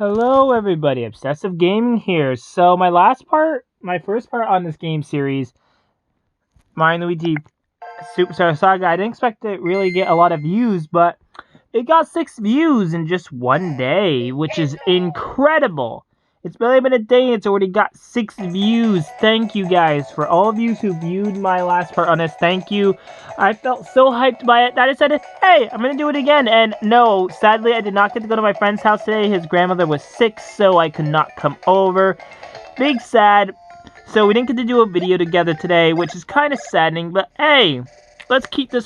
Hello everybody, Obsessive Gaming here. So my first part on this game series, Mario & Luigi Superstar Saga, I didn't expect to really get a lot of views, but it got 6 views in just one day, which is incredible. It's barely been a day and it's already got 6 views. Thank you guys. For all of you who viewed my last part on this, thank you. I felt so hyped by it that I said, hey, I'm going to do it again. And no, sadly, I did not get to go to my friend's house today. His grandmother was sick, so I could not come over. Big sad. So we didn't get to do a video together today, which is kind of saddening. But hey, let's keep the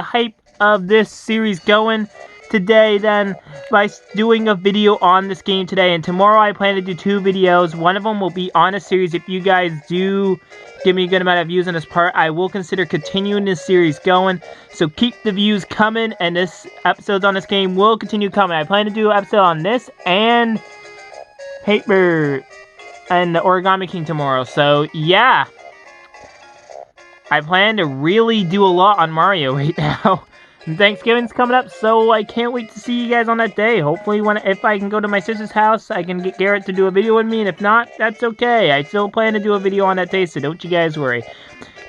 hype of this series going today then by doing a video on this game today. And tomorrow I plan to do 2 videos. One of them will be on a series. If you guys do give me a good amount of views on this part, I will consider continuing this series going. So keep the views coming, and this episodes on this game will continue coming. I plan to do an episode on this and Paper and the Origami King tomorrow. So yeah, I plan to really do a lot on Mario right now. And Thanksgiving's coming up, so I can't wait to see you guys on that day. Hopefully, if I can go to my sister's house, I can get Garrett to do a video with me, and if not, that's okay. I still plan to do a video on that day, so don't you guys worry.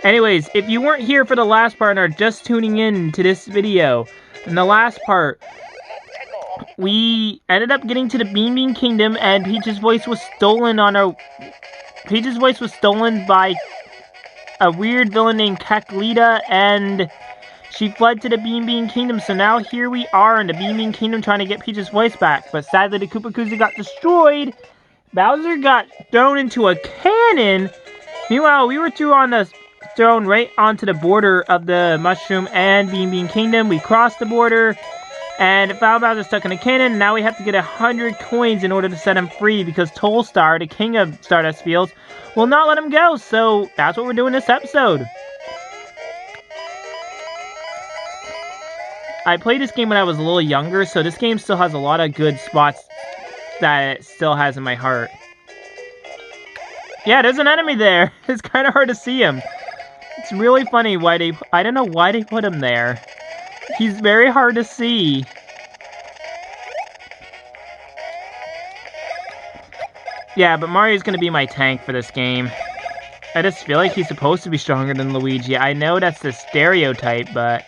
Anyways, if you weren't here for the last part and are just tuning in to this video, in the last part, we ended up getting to the Bean Bean Kingdom, and Peach's voice was stolen by a weird villain named Kaklita, and she fled to the Bean Bean Kingdom. So now here we are in the Bean Bean Kingdom trying to get Peach's voice back. But sadly, the Koopa Koozie got destroyed. Bowser got thrown into a cannon. Meanwhile, we were thrown right onto the border of the Mushroom and Bean Bean Kingdom. We crossed the border, and found Bowser stuck in a cannon. Now we have to get 100 coins in order to set him free, because Tollstar, the king of Stardust Fields, will not let him go. So that's what we're doing this episode. I played this game when I was a little younger, so this game still has a lot of good spots that it still has in my heart. Yeah, there's an enemy there. It's kind of hard to see him. It's really funny I don't know why they put him there. He's very hard to see. Yeah, but Mario's gonna be my tank for this game. I just feel like he's supposed to be stronger than Luigi. I know that's the stereotype, but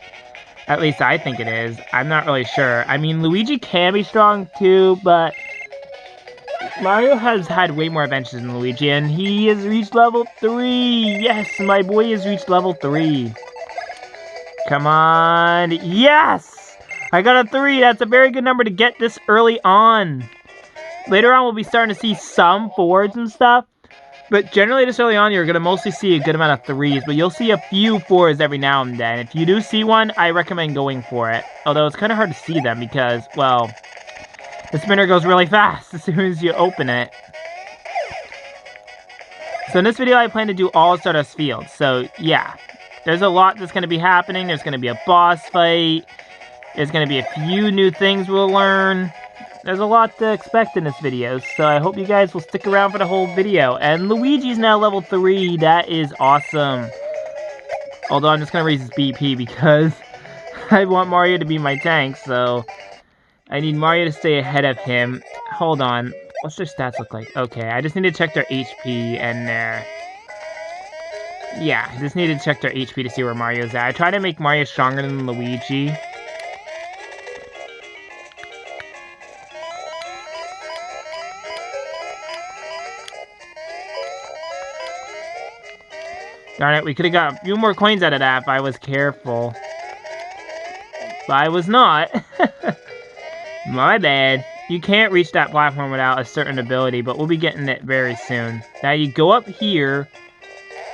at least I think it is. I'm not really sure. I mean, Luigi can be strong too, but Mario has had way more adventures than Luigi, and he has reached level 3. Yes, my boy has reached level 3. Come on. Yes! I got a 3. That's a very good number to get this early on. Later on, we'll be starting to see some 4s and stuff. But generally, this early on, you're going to mostly see a good amount of 3s. But you'll see a few 4s every now and then. If you do see one, I recommend going for it. Although it's kind of hard to see them because, well, the spinner goes really fast as soon as you open it. So in this video, I plan to do all Stardust Fields. So, yeah. There's a lot that's going to be happening. There's going to be a boss fight. There's going to be a few new things we'll learn. There's a lot to expect in this video, so I hope you guys will stick around for the whole video. And Luigi's now level 3. That is awesome. Although I'm just going to raise his BP because I want Mario to be my tank, so I need Mario to stay ahead of him. Hold on. What's their stats look like? Okay, I just need to check their HP and their... Yeah, I just need to check their HP to see where Mario's at. I try to make Mario stronger than Luigi. Darn it, we could have got a few more coins out of that if I was careful. But I was not. My bad. You can't reach that platform without a certain ability, but we'll be getting it very soon. Now you go up here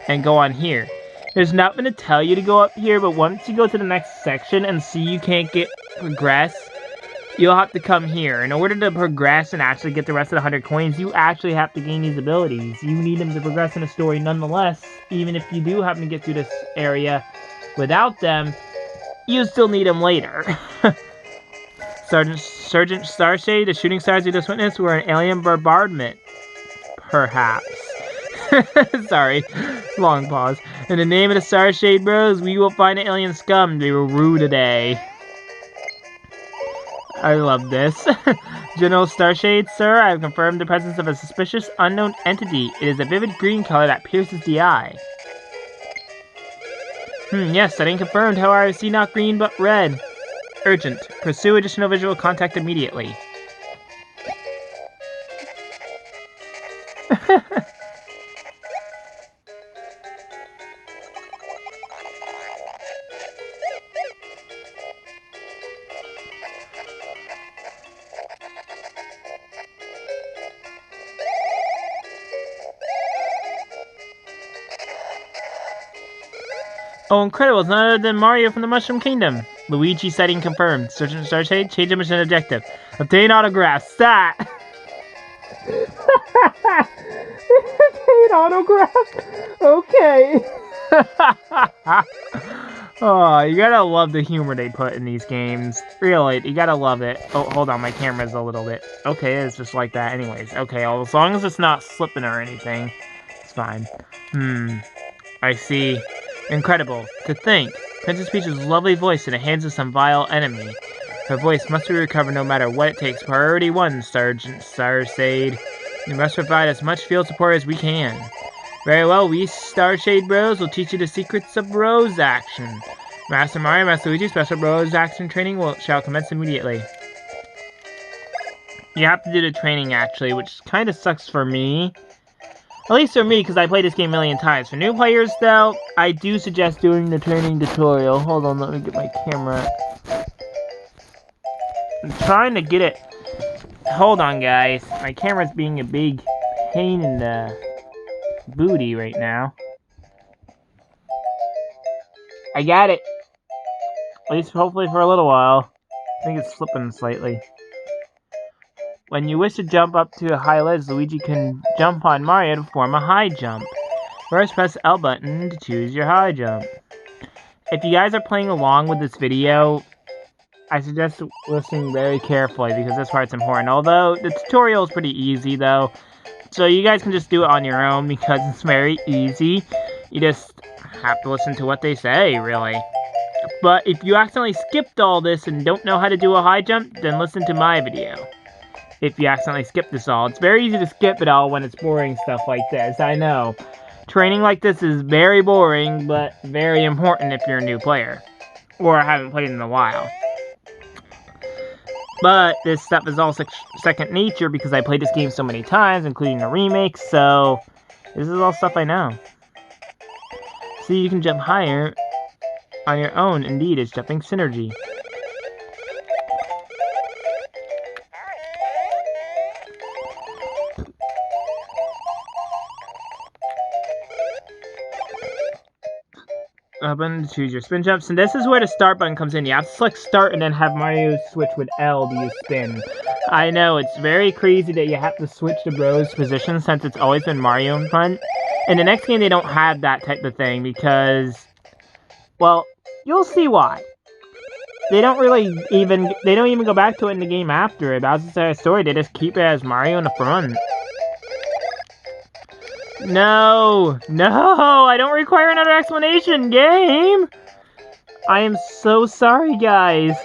and go on here. There's nothing to tell you to go up here, but once you go to the next section and see you can't progress, you'll have to come here. In order to progress and actually get the rest of the 100 coins, you actually have to gain these abilities. You need them to progress in the story nonetheless. Even if you do happen to get through this area without them, you still need them later. Sergeant Starshade, the shooting stars you just witnessed were an alien bombardment. Perhaps. Sorry. Long pause. In the name of the Starshade Bros, we will find the alien scum. They were rude today. I love this. General Starshade, sir, I have confirmed the presence of a suspicious unknown entity. It is a vivid green color that pierces the eye. Yes, setting confirmed. However, I see not green but red. Urgent. Pursue additional visual contact immediately. Oh, incredible. It's none other than Mario from the Mushroom Kingdom. Luigi sighting confirmed. Sergeant Starshade, change of mission objective. Obtain autographs. That! Obtain autographs? Okay. Oh, you gotta love the humor they put in these games. Really, you gotta love it. Oh, hold on, my camera's a little bit... Okay, it's just like that anyways. Okay, well, as long as it's not slipping or anything, it's fine. I see. Incredible. To think, Princess Peach's lovely voice in the hands of some vile enemy. Her voice must be recovered no matter what it takes. Priority 1, Sergeant Starshade. You must provide as much field support as we can. Very well, we Starshade Bros will teach you the secrets of Rose Action. Master Mario, Master Luigi, special Rose Action training shall commence immediately. You have to do the training, actually, which kind of sucks for me. At least for me, because I played this game a million times. For new players, though, I do suggest doing the training tutorial. Hold on, let me get my camera. I'm trying to get it. Hold on, guys. My camera's being a big pain in the booty right now. I got it. At least hopefully for a little while. I think it's slipping slightly. When you wish to jump up to a high ledge, Luigi can jump on Mario to form a high jump. First, press L button to choose your high jump. If you guys are playing along with this video, I suggest listening very carefully because this part's important. Although, the tutorial is pretty easy though. So you guys can just do it on your own because it's very easy. You just have to listen to what they say, really. But if you accidentally skipped all this and don't know how to do a high jump, then listen to my video. If you accidentally skip this all. It's very easy to skip it all when it's boring stuff like this, I know. Training like this is very boring, but very important if you're a new player. Or haven't played in a while. But this stuff is all second nature because I played this game so many times, including the remakes, so this is all stuff I know. See, you can jump higher on your own. Indeed, it's jumping synergy. Button to choose your spin jumps, and this is where the start button comes in. You have to select start and then have Mario switch with L to use spin. I know, it's very crazy that you have to switch to Bros position since it's always been Mario in front. In the next game they don't have that type of thing because, well, you'll see why. They don't even go back to it in the game after it. Bowser's story, they just keep it as Mario in the front. No! No! I don't require another explanation, game! I am so sorry, guys.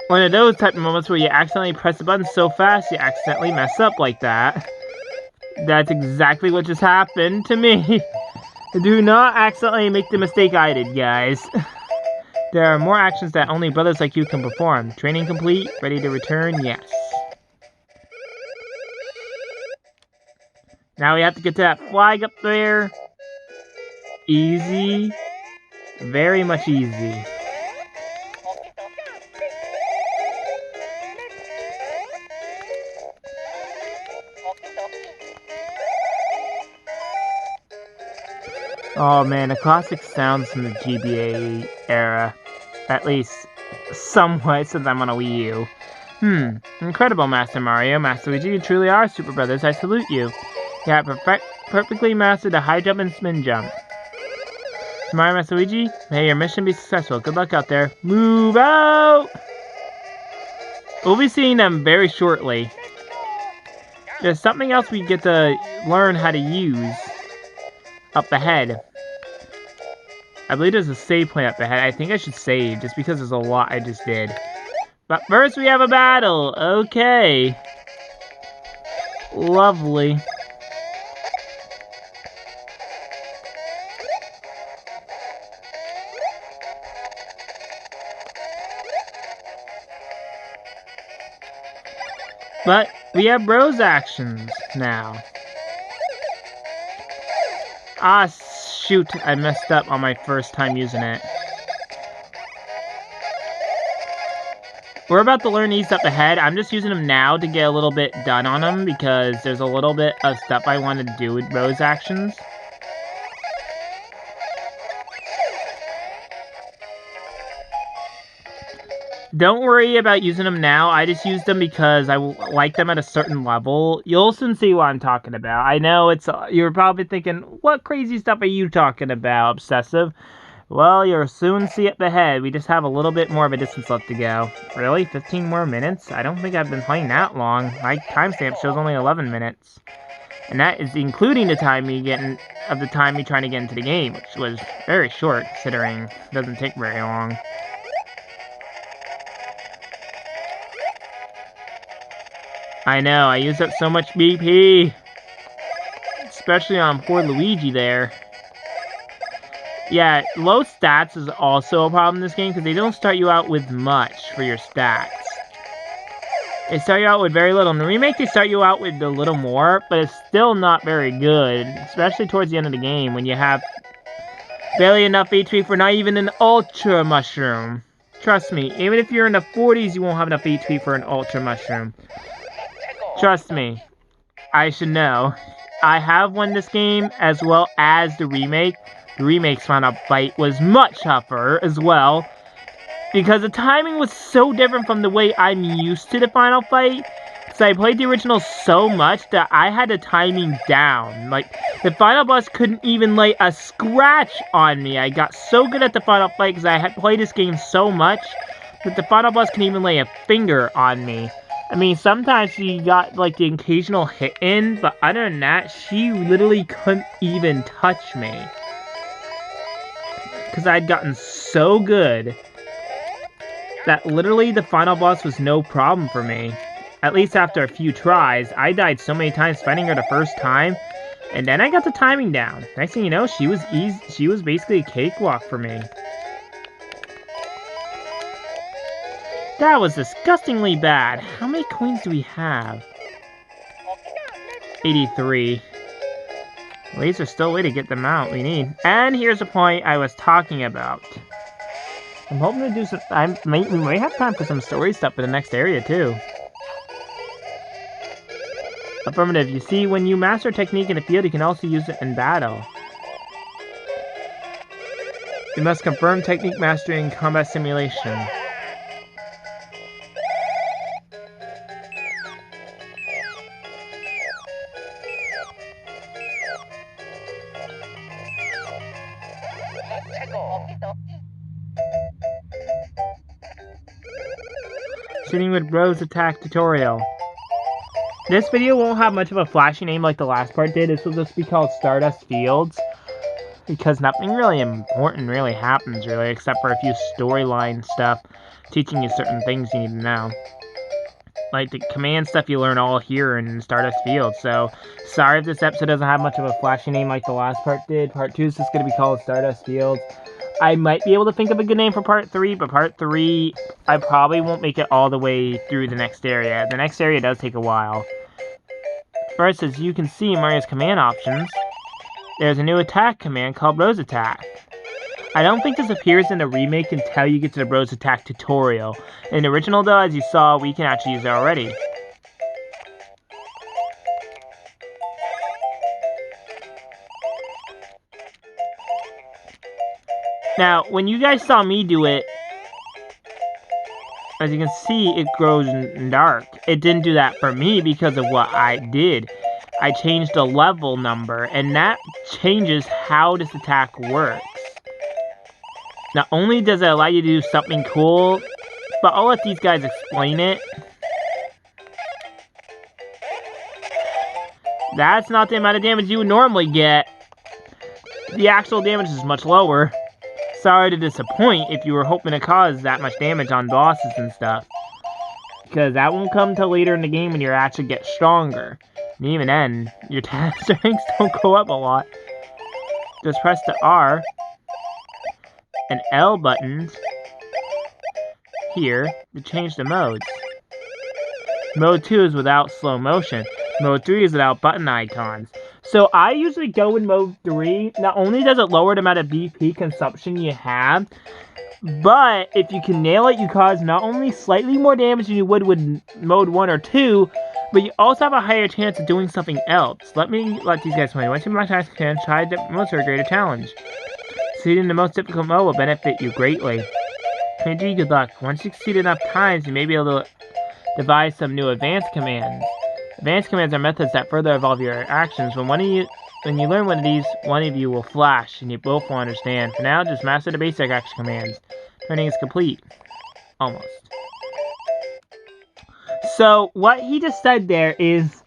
One of those type of moments where you accidentally press the button so fast you accidentally mess up like that. That's exactly what just happened to me. Do not accidentally make the mistake I did, guys. There are more actions that only brothers like you can perform. Training complete, ready to return, yes. Now we have to get to that flag up there. Easy. Very much easy. Oh man, the classic sounds from the GBA era. At least, somewhat, since I'm on a Wii U. Incredible, Master Mario. Master Luigi, you truly are Super Brothers. I salute you. You have perfectly mastered the high jump and spin jump. Mario, Master Luigi, may your mission be successful. Good luck out there. Move out! We'll be seeing them very shortly. There's something else we get to learn how to use up ahead. I believe there's a save point up ahead. I think I should save, just because there's a lot I just did. But first we have a battle! Okay. Lovely. But we have Rose actions now. Ah, shoot, I messed up on my first time using it. We're about to learn these up ahead. I'm just using them now to get a little bit done on them because there's a little bit of stuff I wanted to do with Rose actions. Don't worry about using them now. I just use them because I like them at a certain level. You'll soon see what I'm talking about. I know you're probably thinking, what crazy stuff are you talking about, Obsessive? Well, you'll soon see up ahead. We just have a little bit more of a distance left to go. Really? 15 more minutes? I don't think I've been playing that long. My timestamp shows only 11 minutes. And that is including the time me trying to get into the game, which was very short considering it doesn't take very long. I know, I used up so much BP. Especially on poor Luigi there. Yeah, low stats is also a problem in this game because they don't start you out with much for your stats. They start you out with very little. In the remake, they start you out with a little more, but it's still not very good, especially towards the end of the game when you have barely enough HP for not even an Ultra Mushroom. Trust me, even if you're in the 40s, you won't have enough HP for an Ultra Mushroom. Trust me, I should know. I have won this game as well as the remake. The remake's final fight was much tougher as well, because the timing was so different from the way I'm used to the final fight. So I played the original so much that I had the timing down. Like, the final boss couldn't even lay a scratch on me. I got so good at the final fight because I had played this game so much that the final boss couldn't even lay a finger on me. I mean, sometimes she got, like, the occasional hit in, but other than that, she literally couldn't even touch me. Because I'd gotten so good that literally the final boss was no problem for me. At least after a few tries. I died so many times fighting her the first time, and then I got the timing down. Next thing you know, she was basically a cakewalk for me. That was disgustingly bad. How many coins do we have? 83. At least there's still a way to get the amount we need. And here's the point I was talking about. I'm hoping to do some... we might have time for some story stuff in the next area, too. Affirmative. You see, when you master a technique in the field, you can also use it in battle. You must confirm technique mastery in combat simulation. Shooting with Rose attack tutorial. This video won't have much of a flashy name like the last part did. This will just be called Stardust Feilds. Because nothing really important really happens, really, except for a few storyline stuff teaching you certain things you need to know. Like the command stuff you learn all here in Stardust Feilds. So, sorry if this episode doesn't have much of a flashy name like the last part did. Part 2 is just going to be called Stardust Feilds. I might be able to think of a good name for Part 3, but Part 3, I probably won't make it all the way through the next area. The next area does take a while. First, as you can see in Mario's command options, there's a new attack command called Rose Attack. I don't think this appears in the remake until you get to the Rose Attack tutorial. In the original, though, as you saw, we can actually use it already. Now, when you guys saw me do it, as you can see, it grows dark. It didn't do that for me because of what I did. I changed the level number, and that changes how this attack works. Not only does it allow you to do something cool, but I'll let these guys explain it. That's not the amount of damage you would normally get. The actual damage is much lower. Sorry to disappoint if you were hoping to cause that much damage on bosses and stuff. Because that won't come till later in the game when you actually get stronger. And even then, your strengths don't go up a lot. Just press the R and L buttons here to change the modes. Mode 2 is without slow motion. Mode 3 is without button icons. So I usually go in mode 3. Not only does it lower the amount of BP consumption you have, but if you can nail it, you cause not only slightly more damage than you would with mode 1 or 2, but you also have a higher chance of doing something else. Let these guys play. Once you my task can try the most for a greater challenge. Succeeding the most difficult mode will benefit you greatly. Luigi, good luck. Once you succeed enough times, you may be able to devise some new advanced commands. Advanced commands are methods that further evolve your actions. When you learn one of these, one of you will flash, and you both will understand. For now, just master the basic action commands. Training is complete. Almost. So, what he just said there is,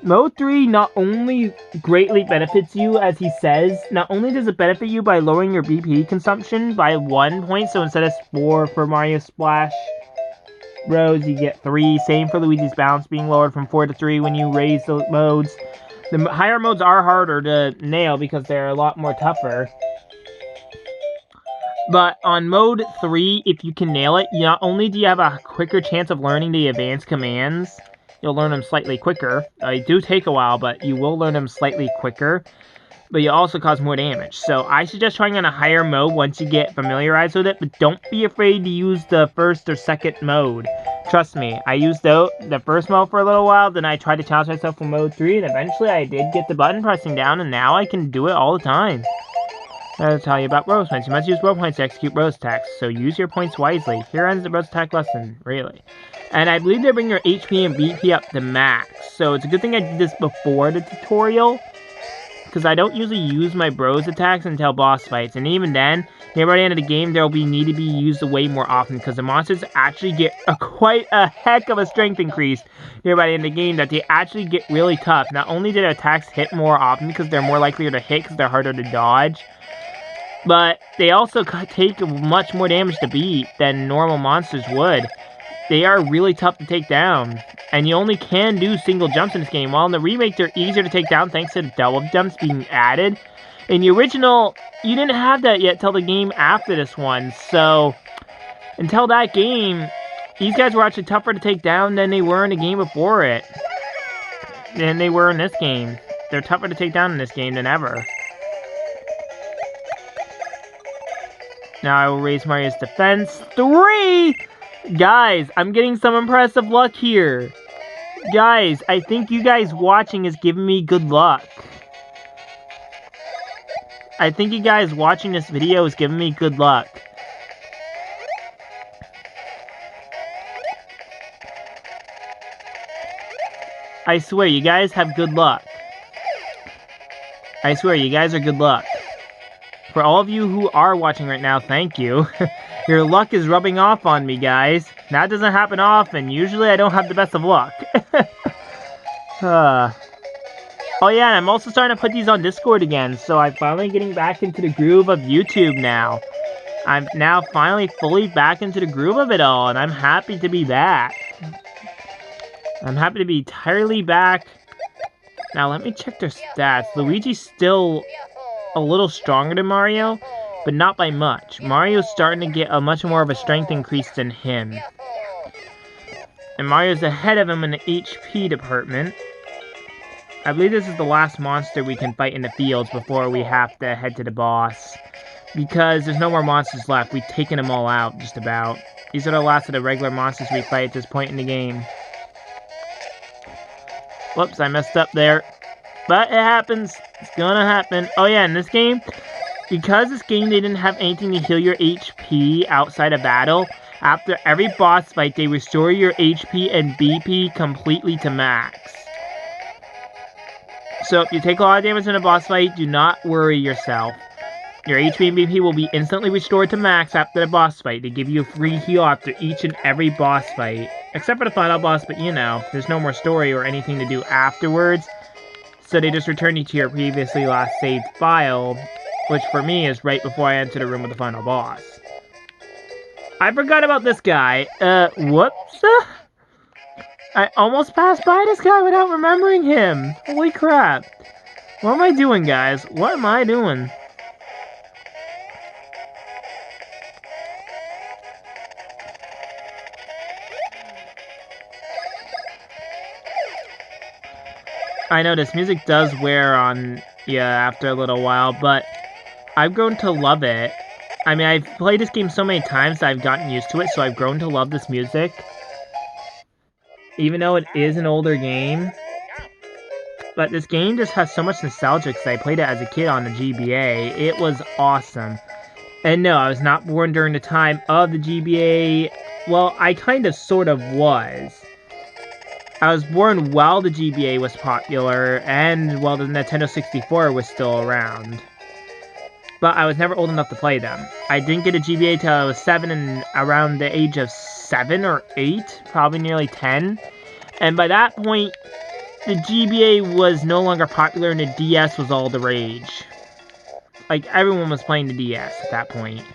Mode 3 not only greatly benefits you, as he says, not only does it benefit you by lowering your BP consumption by 1 point, so instead of 4 for Mario Splash Rose, you get 3. Same for Luigi's Bounce being lowered from 4 to 3 when you raise the modes. The higher modes are harder to nail because they're a lot more tougher. But on mode 3, if you can nail it, not only do you have a quicker chance of learning the advanced commands, you'll learn them slightly quicker. They do take a while, but you will learn them slightly quicker. But you also cause more damage. So I suggest trying on a higher mode once you get familiarized with it, but don't be afraid to use the first or second mode. Trust me, I used the first mode for a little while, then I tried to challenge myself for mode 3, and eventually I did get the button pressing down, and now I can do it all the time. I'll tell you about Rose points. You must use Rose points to execute Rose attacks, so use your points wisely. Here ends the Rose attack lesson, really. And I believe they bring your HP and BP up to max, so it's a good thing I did this before the tutorial, because I don't usually use my Rose attacks until boss fights, and even then, near by the end of the game, they'll need to be used way more often, because the monsters actually get quite a heck of a strength increase near by the end of the game, that they actually get really tough. Not only do their attacks hit more often, because they're more likely to hit, because they're harder to dodge, but they also take much more damage to beat than normal monsters would. They are really tough to take down, and you only can do single jumps in this game. While in the remake, they're easier to take down thanks to the double jumps being added. In the original, you didn't have that yet till the game after this one, so until that game, these guys were actually tougher to take down than they were in the game before it. Than they were in this game. They're tougher to take down in this game than ever. Now I will raise Mario's defense. 3! Guys, I'm getting some impressive luck here. Guys, I think you guys watching is giving me good luck. I think you guys watching this video is giving me good luck. I swear, you guys have good luck. I swear, you guys are good luck. For all of you who are watching right now, thank you. Your luck is rubbing off on me, guys. That doesn't happen often. Usually I don't have the best of luck. Oh yeah, and I'm also starting to put these on Discord again, so I'm finally getting back into the groove of YouTube now. I'm now finally fully back into the groove of it all, and I'm happy to be back. I'm happy to be entirely back. Now let me check their stats. Luigi's still a little stronger than Mario, but not by much. Mario's starting to get a much more of a strength increase than him. And Mario's ahead of him in the HP department. I believe this is the last monster we can fight in the fields before we have to head to the boss. Because there's no more monsters left. We've taken them all out, just about. These are the last of the regular monsters we fight at this point in the game. Whoops, I messed up there. But it happens. It's gonna happen. Oh yeah, in this game, because this game they didn't have anything to heal your HP outside of battle, after every boss fight, they restore your HP and BP completely to max. So if you take a lot of damage in a boss fight, do not worry yourself. Your HP and BP will be instantly restored to max after the boss fight. They give you a free heal after each and every boss fight. Except for the final boss, but you know, there's no more story or anything to do afterwards. So they just return you to your previously last saved file, which for me is right before I enter the room with the final boss. I forgot about this guy. Whoops. I almost passed by this guy without remembering him. Holy crap. What am I doing, guys? What am I doing? I know this music does wear on you after a little while, but I've grown to love it. I mean, I've played this game so many times that I've gotten used to it, so I've grown to love this music. Even though it is an older game. But this game just has so much nostalgia because I played it as a kid on the GBA. It was awesome. And no, I was not born during the time of the GBA. Well, I kind of sort of was. I was born while the GBA was popular and while the Nintendo 64 was still around. But I was never old enough to play them. I didn't get a GBA till I was 7 and around the age of 7 or 8, probably nearly 10. And by that point, the GBA was no longer popular and the DS was all the rage. Like, everyone was playing the DS at that point.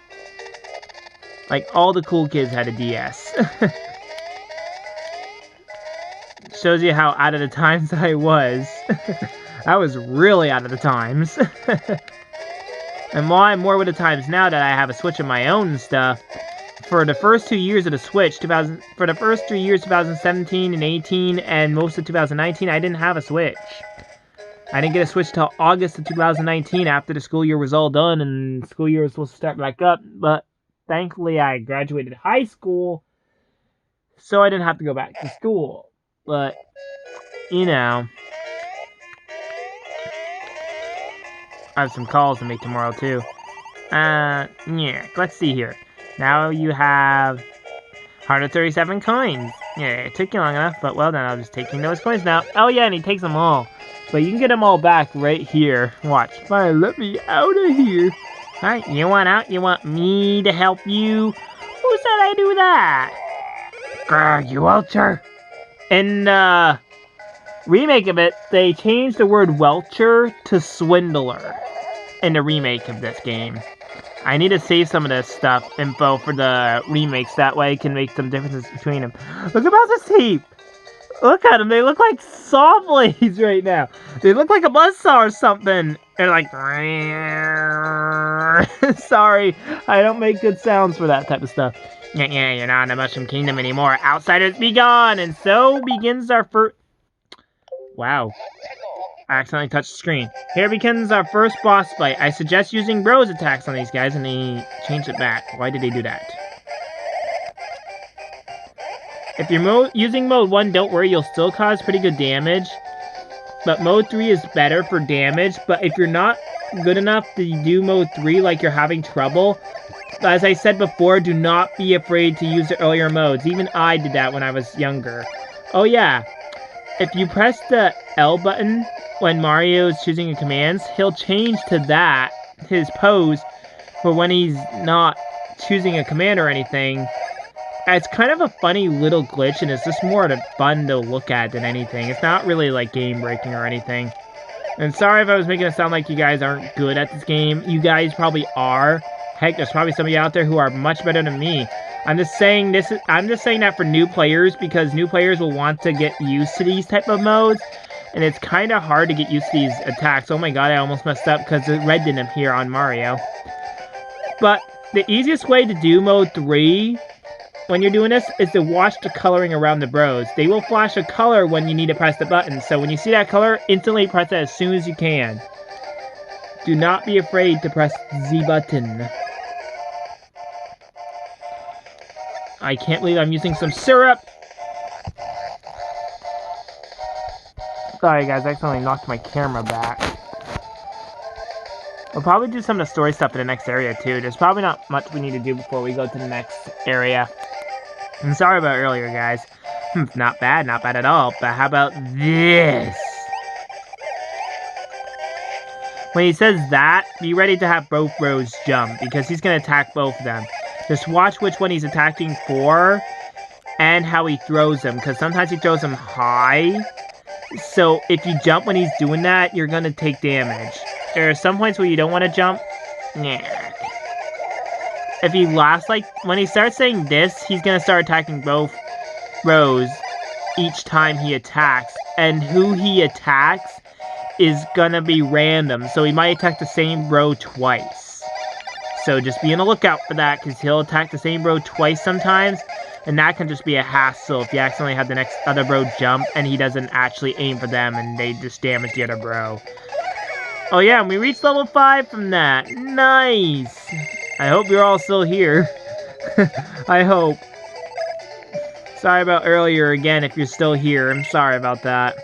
Like, all the cool kids had a DS. Shows you how out of the times I was. I was really out of the times. And while I'm more with the times now that I have a Switch of my own and stuff, for the first 2 years of the Switch, for the first 3 years, 2017 and 18, and most of 2019, I didn't have a Switch. I didn't get a Switch till August of 2019 after the school year was all done and the school year was supposed to start back up, but thankfully I graduated high school, so I didn't have to go back to school. But, you know, I have some calls to make tomorrow, too. Yeah, let's see here. Now you have 137 coins. Yeah, it took you long enough, but well done. I'll just taking those coins now. Oh, yeah, and he takes them all. But you can get them all back right here. Watch. Fine, let me out of here. Alright, you want out? You want me to help you? Who said I do that? Grr, you Welcher. In the remake of it, they changed the word Welcher to Swindler in the remake of this game. I need to save some of this info for the remakes, that way I can make some differences between them. Look about this tape! Look at them, they look like saw blades right now. They look like a buzzsaw or something. They're like... Sorry, I don't make good sounds for that type of stuff. Yeah, you're not in the Mushroom Kingdom anymore. Outsiders be gone! And so begins our first... Wow. I accidentally touched the screen. Here begins our first boss fight. I suggest using Bros attacks on these guys, and they changed it back. Why did they do that? If you're using Mode 1, don't worry, you'll still cause pretty good damage. But Mode 3 is better for damage, but if you're not good enough to do Mode 3, like you're having trouble, as I said before, do not be afraid to use the earlier modes. Even I did that when I was younger. Oh yeah, if you press the L button when Mario is choosing your commands, he'll change to that, his pose, for when he's not choosing a command or anything. It's kind of a funny little glitch, and it's just more fun to look at than anything. It's not really like game breaking or anything. And sorry if I was making it sound like you guys aren't good at this game. You guys probably are. Heck, there's probably some of you out there who are much better than me. I'm just saying that for new players, because new players will want to get used to these type of modes, and it's kind of hard to get used to these attacks. Oh my god, I almost messed up because the red didn't appear on Mario. But the easiest way to do Mode 3 when you're doing this is to watch the coloring around the Bros. They will flash a color when you need to press the button, so when you see that color, instantly press it as soon as you can. Do not be afraid to press the button. I can't believe I'm using some syrup! Sorry guys, I accidentally knocked my camera back. We'll probably do some of the story stuff in the next area too. There's probably not much we need to do before we go to the next area. I'm sorry about earlier, guys. Not bad at all. But how about this? When he says that, be ready to have both Bros jump, because he's going to attack both of them. Just watch which one he's attacking for, and how he throws them, because sometimes he throws them high, So if you jump when he's doing that, you're gonna take damage. There are some points where you don't want to jump. Nah. If he laughs like when he starts saying this, he's gonna start attacking both rows each time he attacks, and who he attacks is gonna be random, so he might attack the same row twice. So just be on the lookout for that, because he'll attack the same row twice sometimes, and that can just be a hassle if you accidentally have the next other row jump and he doesn't actually aim for them and they just damage the other row. Oh yeah, and we reached level 5 from that. Nice! I hope you're all still here. I hope. Sorry about earlier again if you're still here. I'm sorry about that.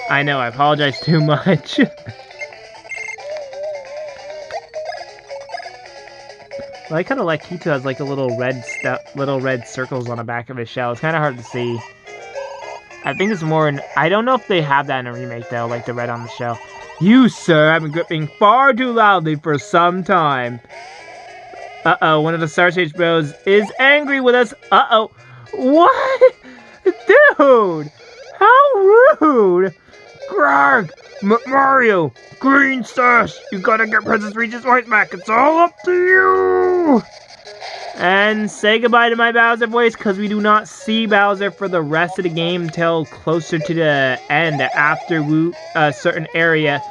I know, I apologize too much. Well, I kind of like Kito has like a little red circles on the back of his shell. It's kind of hard to see. I think it's more in... I don't know if they have that in a remake though, like the red on the shell. You, sir, have been gripping far too loudly for some time. Uh-oh, one of the Star Stage bros is angry with us. Uh-oh. What? Dude! How rude! Greg! Mario! Green Stash! You gotta get Princess Peach's voice back. It's all up to you! And say goodbye to my Bowser voice, because we do not see Bowser for the rest of the game until closer to the end, after a certain area.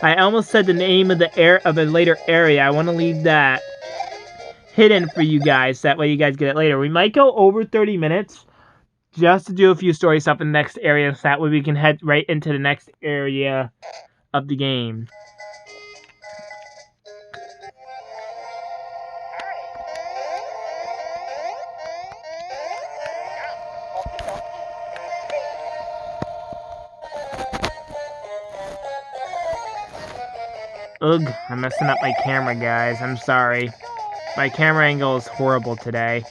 I almost said the name of the later area. I want to leave that hidden for you guys, that way you guys get it later. We might go over 30 minutes just to do a few story stuff in the next area, so that way we can head right into the next area of the game. Ugh, I'm messing up my camera, guys. I'm sorry. My camera angle is horrible today.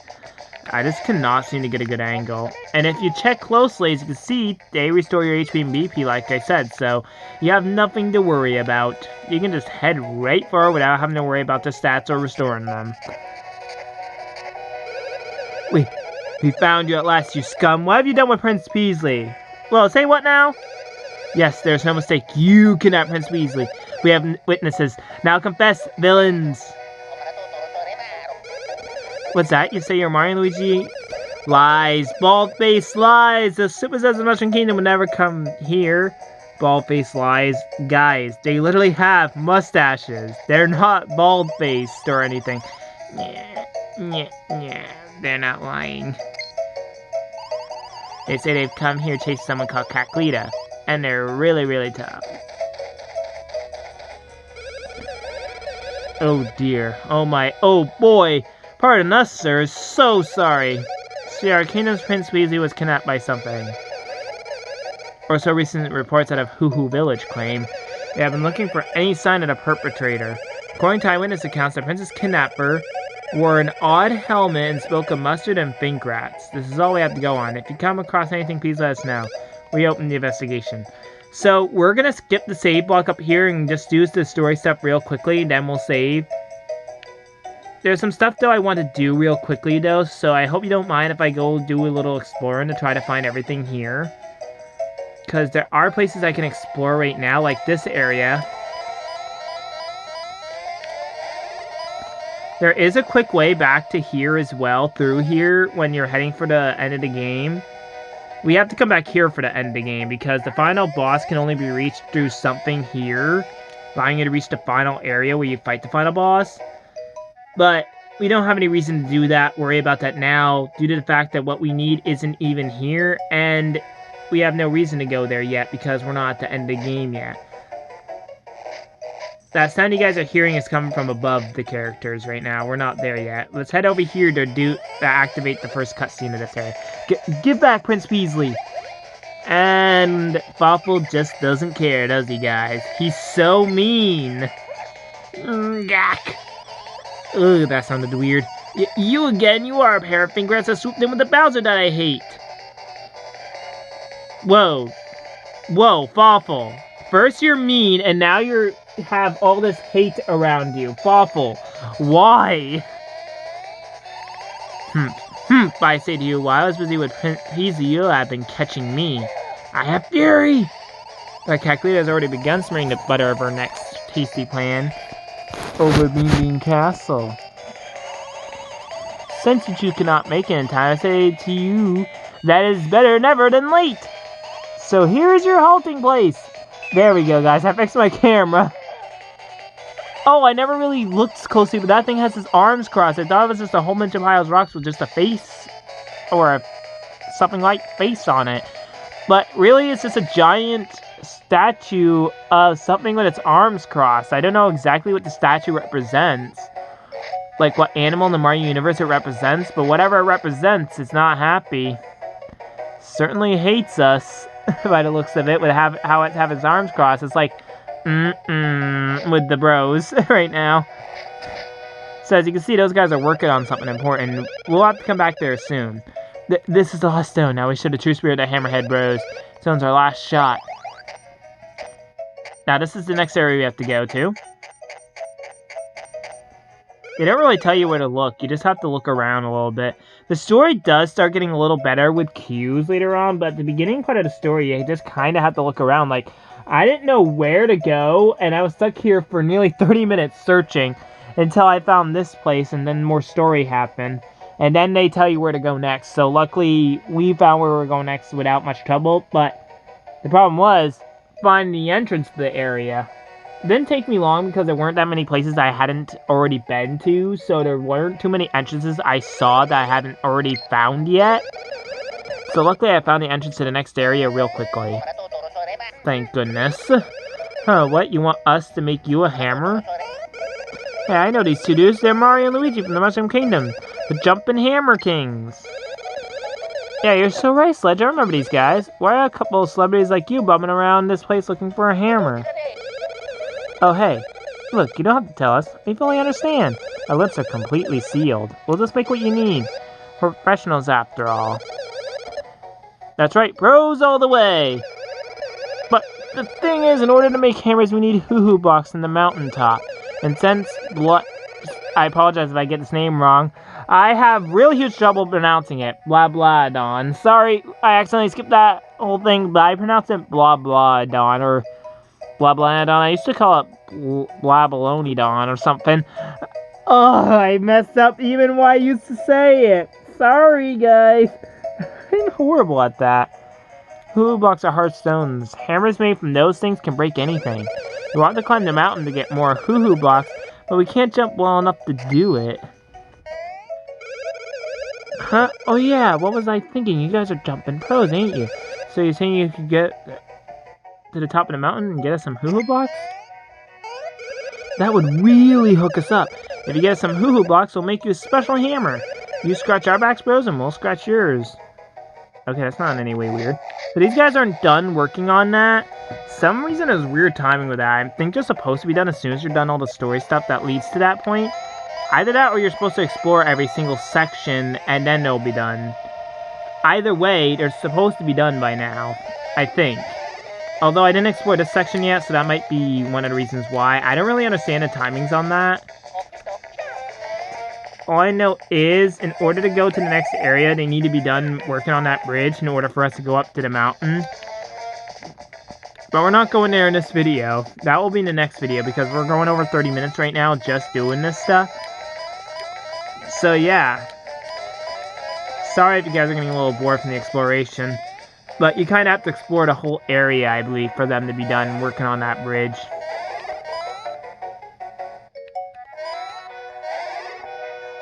I just cannot seem to get a good angle. And if you check closely, as you can see, they restore your HP and BP like I said, so you have nothing to worry about. You can just head right forward without having to worry about the stats or restoring them. We found you at last, you scum. What have you done with Prince Peasley? Well, say what now? Yes, there's no mistake. You kidnapped Prince Peasley. We have witnesses. Now confess, villains. What's that? You say you're Mario and Luigi? Lies. Bald-faced lies. The superstars of the Mushroom Kingdom would never come here. Bald-faced lies. Guys, they literally have mustaches. They're not bald-faced or anything. Yeah. They're not lying. They say they've come here to chase someone called Cackleta. And they're really, really tough. Oh dear. Oh my. Oh boy. Pardon us, sir. So sorry. See, our kingdom's Prince Weasley was kidnapped by something. Or so recent reports out of Hoo Hoo Village claim. They have been looking for any sign of the perpetrator. According to eyewitness accounts, the prince's kidnapper wore an odd helmet and spoke of mustard and pink rats. This is all we have to go on. If you come across anything, please let us know. We open the investigation. So, we're gonna skip the save block up here and just do the story stuff real quickly, then we'll save. There's some stuff, though, I want to do real quickly, though, so I hope you don't mind if I go do a little exploring to try to find everything here. Because there are places I can explore right now, like this area. There is a quick way back to here as well, through here, when you're heading for the end of the game. We have to come back here for the end of the game, because the final boss can only be reached through something here, allowing you to reach the final area where you fight the final boss. But we don't have any reason to do that, worry about that now, due to the fact that what we need isn't even here, and we have no reason to go there yet, because we're not at the end of the game yet. That sound you guys are hearing is coming from above the characters right now. We're not there yet. Let's head over here to activate the first cutscene of this area. Give back Prince Peasley! And Fawful just doesn't care, does he, guys? He's so mean! Gak! Ugh, that sounded weird. You again, you are a pair of fingernails that swooped in with the Bowser that I hate! Whoa, Fawful. First you're mean, and now you have all this hate around you. Fawful, why? I say to you, while I was busy with Prince Peasley, you have been catching me. I have fury! The Caclita has already begun smearing the butter of her next tasty plan over Bean Castle. Since you two cannot make it in time, I say to you that is better never than late. So here is your halting place. There we go, guys. I fixed my camera. Oh, I never really looked closely, but that thing has its arms crossed. I thought it was just a whole bunch of piles of rocks with just a face or something like face on it. But really, it's just a giant statue of something with its arms crossed. I don't know exactly what the statue represents. Like what animal in the Mario universe it represents, but whatever it represents, it's not happy. Certainly hates us, by the looks of it, with how it have its arms crossed. It's like, with the bros right now. So as you can see, those guys are working on something important. We'll have to come back there soon. This is the last stone. Now we show the true spirit of the Hammerhead Bros. Stone's our last shot. Now this is the next area we have to go to. They don't really tell you where to look. You just have to look around a little bit. The story does start getting a little better with cues later on, but at the beginning part of the story, you just kind of have to look around. Like, I didn't know where to go, and I was stuck here for nearly 30 minutes searching until I found this place, and then more story happened. And then they tell you where to go next. So luckily, we found where we were going next without much trouble, but the problem was finding the entrance to the area. It didn't take me long because there weren't that many places I hadn't already been to, so there weren't too many entrances I saw that I hadn't already found yet. So luckily I found the entrance to the next area real quickly. Thank goodness. Huh, what? You want us to make you a hammer? Hey, I know these two dudes. They're Mario and Luigi from the Mushroom Kingdom. The Jumpin' Hammer Kings. Yeah, you're so right, Sledge. I remember these guys. Why are a couple of celebrities like you bumming around this place looking for a hammer? Oh, hey. Look, you don't have to tell us. We fully understand. Our lips are completely sealed. We'll just make what you need. We're professionals after all. That's right, bros all the way! But the thing is, in order to make hammers, we need hoo-hoo blocks in the mountaintop. And since I apologize if I get this name wrong. I have really huge trouble pronouncing it. Blah blah don. Sorry, I accidentally skipped that whole thing, but I pronounce it blah blah don or blah blah don. I used to call it blah baloney don or something. Oh, I messed up even when I used to say it. Sorry, guys. I'm horrible at that. Hoo-hoo blocks are hard stones. Hammers made from those things can break anything. We want to climb the mountain to get more hoo-hoo blocks, but we can't jump well enough to do it. Huh? Oh yeah, what was I thinking? You guys are jumping pros, ain't you? So you're saying you could get to the top of the mountain and get us some hoo-hoo blocks? That would really hook us up. If you get us some hoo-hoo blocks, we'll make you a special hammer. You scratch our backs, bros, and we'll scratch yours. Okay, that's not in any way weird. So these guys aren't done working on that. Some reason there's weird timing with that. I think they're supposed to be done as soon as you're done all the story stuff that leads to that point. Either that or you're supposed to explore every single section and then they'll be done. Either way, they're supposed to be done by now, I think. Although I didn't explore this section yet, so that might be one of the reasons why. I don't really understand the timings on that. All I know is, in order to go to the next area, they need to be done working on that bridge in order for us to go up to the mountain. But we're not going there in this video. That will be in the next video, because we're going over 30 minutes right now just doing this stuff. So yeah. Sorry if you guys are getting a little bored from the exploration. But you kind of have to explore the whole area, I believe, for them to be done working on that bridge.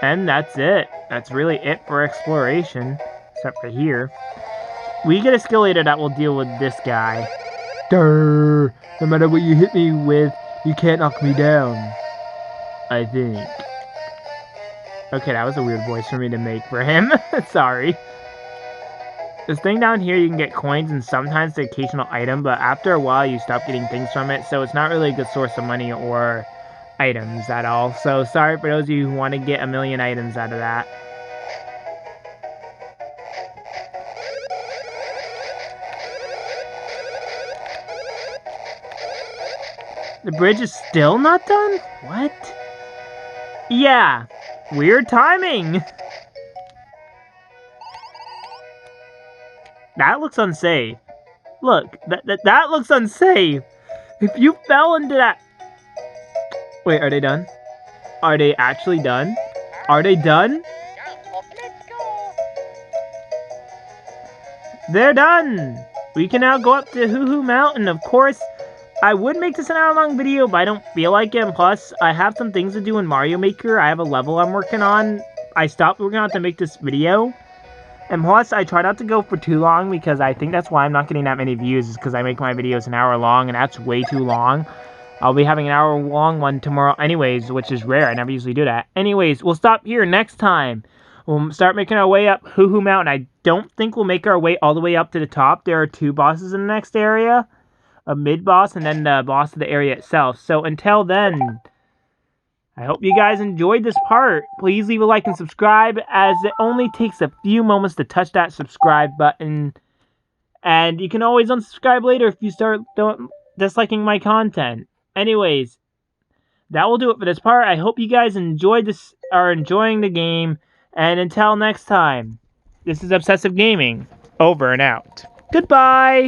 And that's it. That's really it for exploration. Except for here. We get a skill later that will deal with this guy. Durr! No matter what you hit me with, you can't knock me down. I think. Okay, that was a weird voice for me to make for him. Sorry. This thing down here, you can get coins and sometimes the occasional item, but after a while you stop getting things from it, so it's not really a good source of money or items at all. So sorry for those of you who want to get a million items out of that. The bridge is still not done? What? Yeah. Weird timing. That looks unsafe. Look, that looks unsafe. If you fell into that... Wait, are they done? Are they actually done? Are they done? They're done! We can now go up to Hoo Hoo Mountain. Of course, I would make this an hour-long video, but I don't feel like it. And plus, I have some things to do in Mario Maker. I have a level I'm working on. I stopped working on it to make this video. And plus, I try not to go for too long because I think that's why I'm not getting that many views, is because I make my videos an hour long, and that's way too long. I'll be having an hour-long one tomorrow anyways, which is rare. I never usually do that. Anyways, we'll stop here next time. We'll start making our way up Hoo Hoo Mountain. I don't think we'll make our way all the way up to the top. There are 2 bosses in the next area. A mid-boss and then the boss of the area itself. So until then, I hope you guys enjoyed this part. Please leave a like and subscribe, as it only takes a few moments to touch that subscribe button. And you can always unsubscribe later if you start disliking my content. Anyways, that will do it for this part. I hope you guys enjoyed this, are enjoying the game. And until next time, this is Obsessive Gaming, over and out. Goodbye!